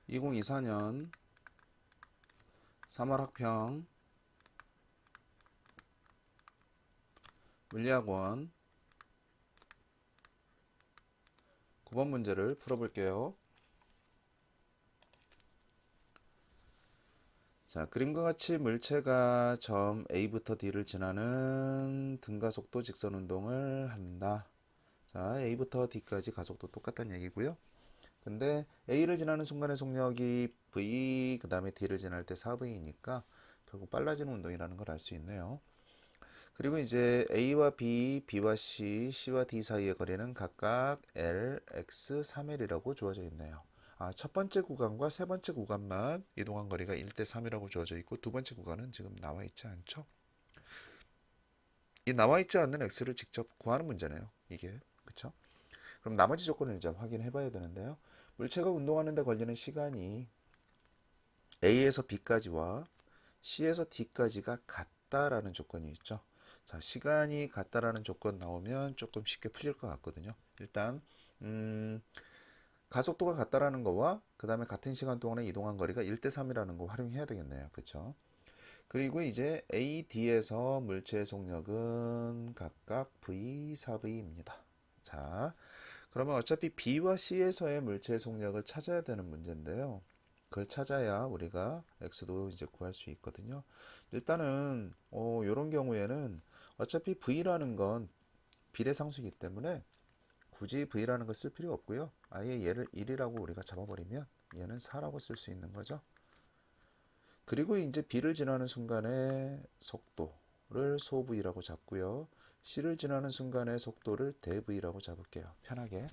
2024년 3월 학평 물리학원 9번 문제를 풀어볼게요. 자, 그림과 같이 물체가 점 A부터 D를 지나는 등가속도 직선 운동을 한다. 자, A부터 D까지 가속도 똑같다는 얘기고요. 근데 A를 지나는 순간의 속력이 V, 그 다음에 D를 지날 때 4V니까 결국 빨라지는 운동이라는 걸 알 수 있네요. 그리고 이제 A와 B, B와 C, C와 D 사이의 거리는 각각 L, X, 3L이라고 주어져 있네요. 첫 번째 구간과 세 번째 구간만 이동한 거리가 1대 3이라고 주어져 있고 두 번째 구간은 지금 나와 있지 않죠? 이 나와 있지 않는 X를 직접 구하는 문제네요. 이게. 그쵸? 그럼 나머지 조건을 이제 확인해 봐야 되는데요. 물체가 운동하는 데 걸리는 시간이 A에서 B까지와 C에서 D까지가 같다라는 조건이 있죠. 자, 시간이 같다라는 조건 나오면 조금 쉽게 풀릴 것 같거든요. 일단 가속도가 같다라는 거와 그 다음에 같은 시간 동안에 이동한 거리가 1대 3이라는 거 활용해야 되겠네요. 그렇죠? 그리고 이제 A, D에서 물체의 속력은 각각 V, 4V입니다. 자, 그러면 어차피 B와 C에서의 물체의 속력을 찾아야 되는 문제인데요. 그걸 찾아야 우리가 X도 이제 구할 수 있거든요. 일단은 이런 경우에는 어차피 V라는 건 비례상수이기 때문에 굳이 V라는 걸 쓸 필요 없고요. 아예 얘를 1이라고 우리가 잡아버리면 얘는 4라고 쓸 수 있는 거죠. 그리고 이제 B를 지나는 순간의 속도를 소 V라고 잡고요. C를 지나는 순간의 속도를 대 V라고 잡을게요. 편하게.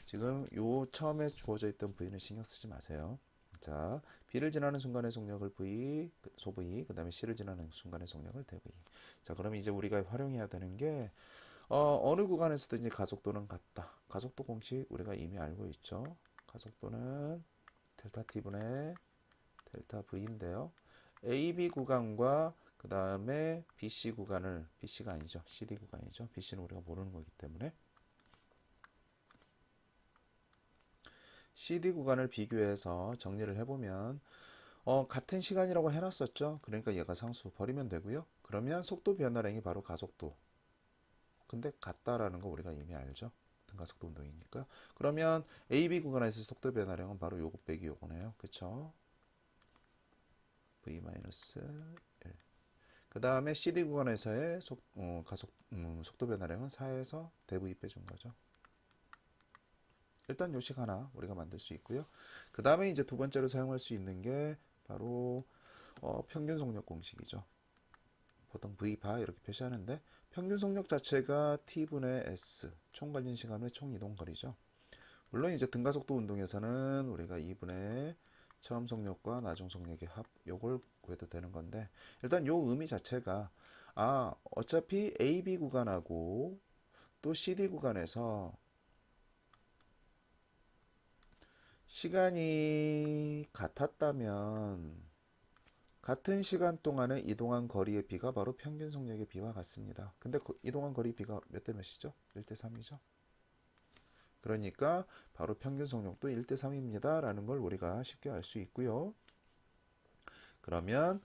지금 요 처음에 주어져 있던 V는 신경 쓰지 마세요. 자, B를 지나는 순간의 속력을 V, 소 V, 그 다음에 C를 지나는 순간의 속력을 대 V. 자, 그럼 이제 우리가 활용해야 되는 게 어느 구간에서든지 가속도는 같다. 가속도 공식 우리가 이미 알고 있죠. 가속도는 델타 T분의 델타 V인데요. AB 구간과 그 다음에 BC 구간을, BC가 아니죠. CD 구간이죠. BC는 우리가 모르는 거기 때문에 CD 구간을 비교해서 정리를 해보면 같은 시간이라고 해놨었죠. 그러니까 얘가 상수 버리면 되고요. 그러면 속도 변화량이 바로 가속도. 근데 같다라는 거 우리가 이미 알죠. 등가속도 운동이니까. 그러면 AB 구간에서 속도 변화량은 바로 요거 빼기 요거네요. 그쵸? V-1. 그 다음에 CD 구간에서의 속도 변화량은 4에서 대V 빼준 거죠. 일단 요식 하나 우리가 만들 수 있고요. 그 다음에 이제 두 번째로 사용할 수 있는 게 바로 평균 속력 공식이죠. 보통 V바 이렇게 표시하는데 평균 속력 자체가 T분의 S 총 걸린 시간의 총 이동 거리죠. 물론 이제 등가속도 운동에서는 우리가 2분의 처음 속력과 나중 속력의 합 요걸 구해도 되는 건데 일단 요 의미 자체가 어차피 AB 구간하고 또 CD 구간에서 시간이 같았다면 같은 시간 동안에 이동한 거리의 비가 바로 평균 속력의 비와 같습니다. 근데 이동한 거리 비가 몇 대 몇이죠? 1대 3이죠. 그러니까 바로 평균 속력도 1대 3입니다. 라는 걸 우리가 쉽게 알 수 있고요. 그러면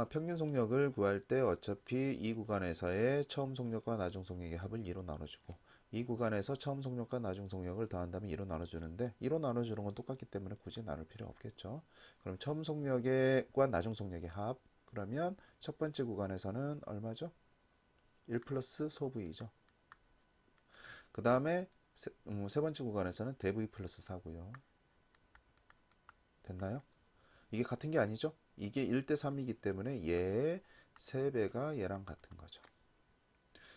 평균 속력을 구할 때 어차피 이 구간에서의 처음 속력과 나중 속력의 합을 2로 나눠주고 이 구간에서 처음 속력과 나중 속력을 더한다면 2로 나눠주는데 2로 나눠주는 건 똑같기 때문에 굳이 나눌 필요 없겠죠. 그럼 처음 속력과 나중 속력의 합 그러면 첫 번째 구간에서는 얼마죠? 1 플러스 소V이죠. 그 다음에 세 번째 구간에서는 대V 플러스 4고요. 됐나요? 이게 같은 게 아니죠? 이게 1대 3이기 때문에 얘의 3배가 얘랑 같은 거죠.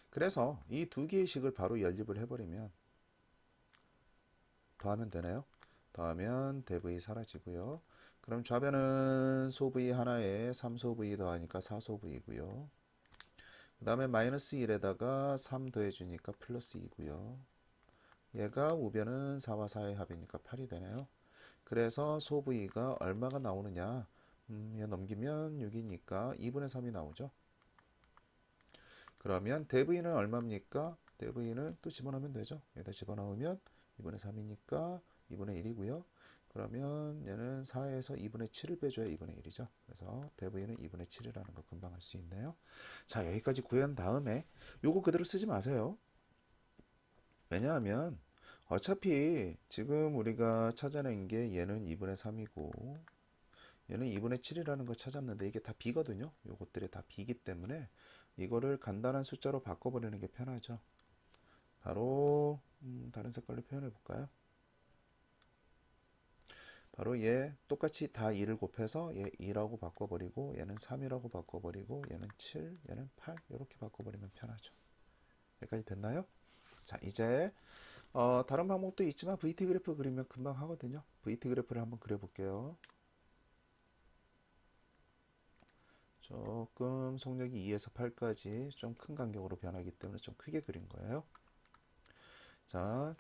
그래서 이 두 개의 식을 바로 연립을 해버리면 더하면 되나요? 더하면 대v 사라지고요. 그럼 좌변은 소v 하나에 3소v 더하니까 4소v이고요. 그 다음에 마이너스 1에다가 3 더해주니까 플러스 2고요. 얘가 우변은 4와 4의 합이니까 8이 되네요. 그래서 소v가 얼마가 나오느냐? 얘 넘기면 6이니까 2분의 3이 나오죠. 그러면 대v는 얼마입니까? 대v는 또 집어넣으면 되죠. 여기다 집어넣으면 2분의 3이니까 2분의 1이고요. 그러면 얘는 4에서 2분의 7을 빼줘야 2분의 1이죠. 그래서 대부위는 2분의 7이라는 거 금방 알 수 있네요. 자, 여기까지 구한 다음에 요거 그대로 쓰지 마세요. 왜냐하면 어차피 지금 우리가 찾아낸 게 얘는 2분의 3이고 얘는 2분의 7이라는 걸 찾았는데 이게 다 b거든요. 요것들이 다 b이기 때문에 이거를 간단한 숫자로 바꿔버리는 게 편하죠. 바로 다른 색깔로 표현해 볼까요? 바로 얘 똑같이 다 2를 곱해서 얘 2라고 바꿔버리고 얘는 3이라고 바꿔버리고 얘는 7, 얘는 8 이렇게 바꿔버리면 편하죠. 여기까지 됐나요? 자, 이제 다른 방법도 있지만 VT 그래프 그리면 금방 하거든요. VT 그래프를 한번 그려볼게요. 조금 속력이 2에서 8까지 좀 큰 간격으로 변하기 때문에 좀 크게 그린 거예요. 자,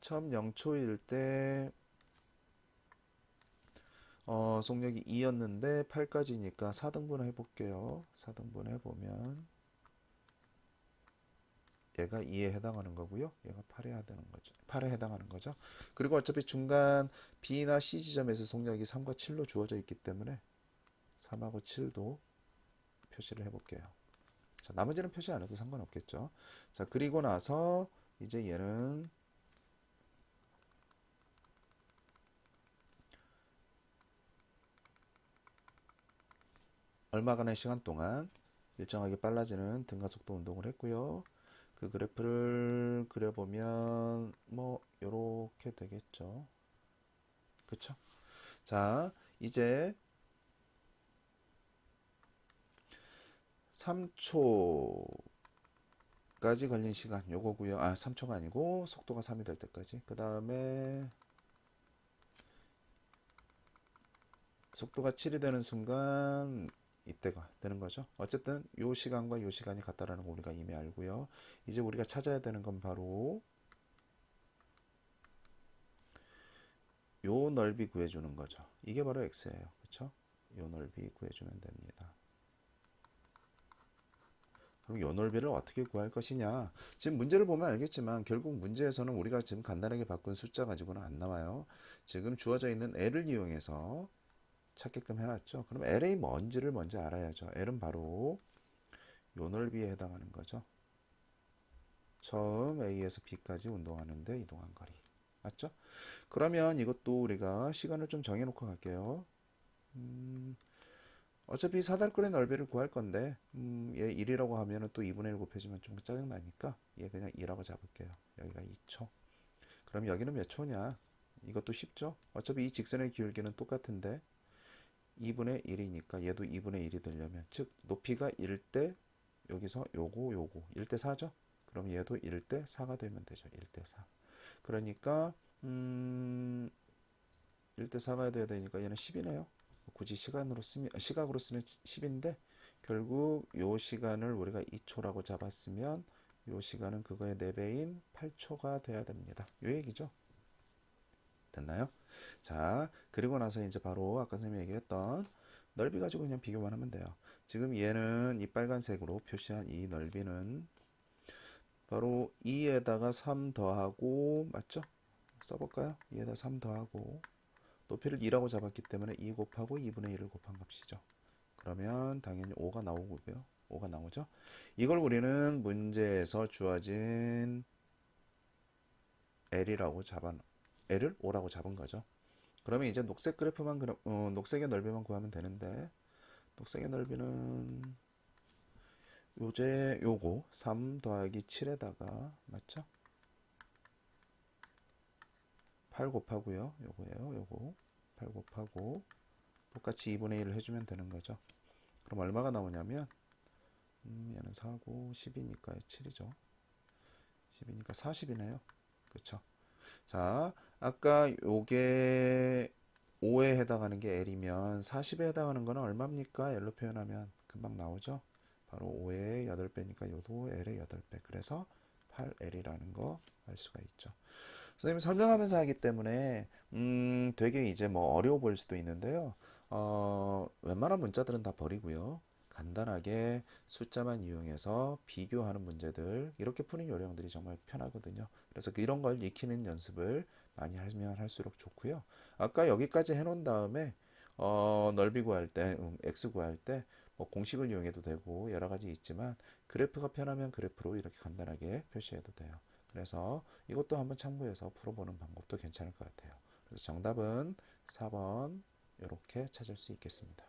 처음 0초일 때 속력이 2였는데 8까지니까 4등분 해볼게요. 4등분 해보면 얘가 2에 해당하는 거고요. 얘가 8에 해당하는 거죠. 8에 해당하는 거죠. 그리고 어차피 중간 B나 C 지점에서 속력이 3과 7로 주어져 있기 때문에 3하고 7도 표시를 해볼게요. 자, 나머지는 표시 안 해도 상관없겠죠. 자, 그리고 나서 이제 얘는 얼마간의 시간 동안 일정하게 빨라지는 등가속도 운동을 했고요. 그 그래프를 그려보면 뭐 요렇게 되겠죠. 그쵸? 자, 이제 3초까지 걸린 시간 요거고요. 3초가 아니고 속도가 3이 될 때까지. 그 다음에 속도가 7이 되는 순간 이때가 되는 거죠. 어쨌든 요 시간과 요 시간이 같다라는 거 우리가 이미 알고요. 이제 우리가 찾아야 되는 건 바로 요 넓이 구해주는 거죠. 이게 바로 x예요. 그쵸? 요 넓이 구해주면 됩니다. 그럼 요 넓이를 어떻게 구할 것이냐? 지금 문제를 보면 알겠지만 결국 문제에서는 우리가 지금 간단하게 바꾼 숫자 가지고는 안 나와요. 지금 주어져 있는 L을 이용해서 찾게끔 해놨죠. 그럼 L이 뭔지를 먼저 알아야죠. L은 바로 요 넓이에 해당하는 거죠. 처음 A에서 B까지 운동하는데 이동한 거리. 맞죠? 그러면 이것도 우리가 시간을 좀 정해놓고 갈게요. 어차피 사다리꼴의 넓이를 구할 건데 얘 1이라고 하면은 또 2분의 1 곱해주면 좀 짜증나니까 얘 그냥 2라고 잡을게요. 여기가 2초. 그럼 여기는 몇 초냐? 이것도 쉽죠? 어차피 이 직선의 기울기는 똑같은데 2분의 1이니까 얘도 2분의 1이 되려면 즉 높이가 1대 여기서 요거 1대 4죠? 그럼 얘도 1대 4가 되면 되죠. 1대 4. 그러니까 1대 4가 돼야 되니까 얘는 10이네요. 굳이 시각으로 쓰면 10인데 결국 요 시간을 우리가 2초라고 잡았으면 요 시간은 그거의 4배인 8초가 돼야 됩니다. 요 얘기죠. 됐나요? 자, 그리고 나서 이제 바로 아까 선생님이 얘기했던 넓이 가지고 그냥 비교만 하면 돼요. 지금 얘는 이 빨간색으로 표시한 이 넓이는 바로 2에다가 3 더하고 맞죠? 써볼까요? 2에다 3 더하고 높이를 2라고 잡았기 때문에 2 곱하고 2분의 1을 곱한 값이죠. 그러면 당연히 5가 나오고요. 5가 나오죠. 이걸 우리는 문제에서 주어진 L이라고 L을 5라고 잡은 거죠. 그러면 이제 녹색 그래프만 녹색의 넓이만 구하면 되는데 녹색의 넓이는 요거 3 더하기 7에다가 맞죠? 8 곱하고요. 요거예요. 요거 8 곱하고 똑같이 2분의 1을 해주면 되는 거죠. 그럼 얼마가 나오냐면 얘는 4고 10이니까 7이죠. 10이니까 40이네요. 그쵸? 자, 아까 요게 5에 해당하는 게 L이면 40에 해당하는 거는 얼마입니까? L로 표현하면 금방 나오죠? 바로 5의 8배니까 요도 L의 8배. 그래서 8L이라는 거 알 수가 있죠. 선생님이 설명하면서 하기 때문에 되게 이제 뭐 어려워 보일 수도 있는데요. 웬만한 문자들은 다 버리고요. 간단하게 숫자만 이용해서 비교하는 문제들 이렇게 푸는 요령들이 정말 편하거든요. 그래서 이런 걸 익히는 연습을 많이 하면 할수록 좋고요. 아까 여기까지 해놓은 다음에 넓이 구할 때, x 구할 때 뭐 공식을 이용해도 되고 여러 가지 있지만 그래프가 편하면 그래프로 이렇게 간단하게 표시해도 돼요. 그래서 이것도 한번 참고해서 풀어보는 방법도 괜찮을 것 같아요. 그래서 정답은 4번 이렇게 찾을 수 있겠습니다.